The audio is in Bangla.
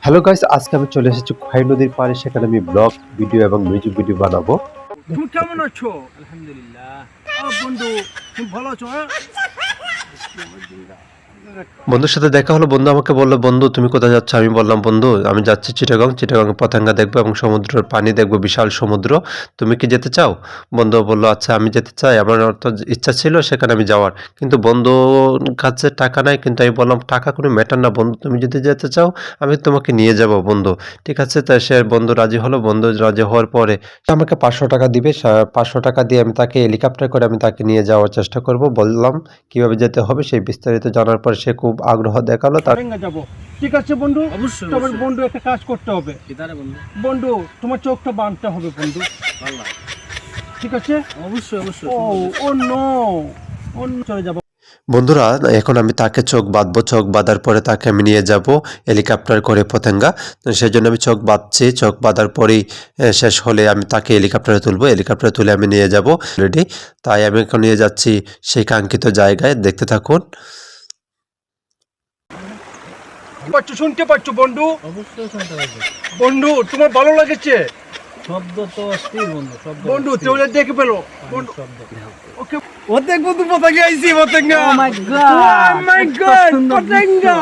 হ্যালো গাইস, আজকে আমি চলে এসেছি খোয়াই নদীর পাড়ে। সেখানে আমি ব্লগ ভিডিও এবং মিউজিক ভিডিও বানাবো। তুমি কেমন আছো? আলহামদুলিল্লাহ। বন্ধু তুমি ভালো আছো? বন্ধুর সাথে দেখা হলো। বন্ধু আমাকে বললো, বন্ধু তুমি কোথায় যাচ্ছ? আমি বললাম, বন্ধু আমি যাচ্ছি চিটাগং। চিটাগংয়ে পতেঙ্গা দেখবো এবং সমুদ্রের পানি দেখবো, বিশাল সমুদ্র। তুমি কি যেতে চাও? বন্ধু বললো, আচ্ছা আমি যেতে চাই, আমার তো ইচ্ছা ছিল সেখানে আমি যাওয়ার, কিন্তু বন্ধুর কাছে টাকা নাই। কিন্তু আমি বললাম, টাকা কোনো ম্যাটার না বন্ধু, তুমি যদি যেতে চাও আমি তোমাকে নিয়ে যাব বন্ধু। ঠিক আছে, তাই সে বন্ধু রাজি হলো। বন্ধু রাজি হওয়ার পরে সে আমাকে 500 টাকা দিবে। 500 টাকা দিয়ে আমি তাকে হেলিকপ্টার করে আমি তাকে নিয়ে যাওয়ার চেষ্টা করব। বললাম কিভাবে যেতে হবে সেই বিস্তারিত জানার পর সে খুব আগ্রহ দেখালো। পতেঙ্গা যাব। ঠিক আছে বন্ধু, অবশ্যই তোমার বন্ধু একটা কাজ করতে হবে। কিতারে বন্ধু বন্ধু তোমার চোখটা বাঁধতে হবে বন্ধু। আল্লাহ ঠিক আছে? অবশ্যই অবশ্যই ও ও নো, অন্য চলে যাব। বন্ধুরা, এখন আমি তাকে চোখ বাঁধবো। চোখ বাঁধার পরে তাকে আমি নিয়ে যাব হেলিকপ্টার করে পতেঙ্গা। তো সেই জন্য আমি চোখ বাঁধছি। চোখ বাঁধার পরেই শেষ হলে আমি তাকে হেলিকপ্টারে তুলবো। হেলিকপ্টারে তুলে আমি নিয়ে যাব রেডি। তাই আমি এখন নিয়ে যাচ্ছি সেই কাঙ্ক্ষিত জায়গায়। দেখতে থাকুন। শুনতে পাচ্ছ বন্ধু? অবশ্যই শুনতে পাচ্ছি। বন্ধু তোমার ভালো লাগছে? শব্দ তো অস্থির বন্ধু, শব্দ বন্ধু অস্থির। তুই দেখে পেলো বন্ধু। শব্দ ওকে ও দেখবো, তুই পতেঙ্গা আইছি। Patenga, Oh my God! Oh my God, Patenga.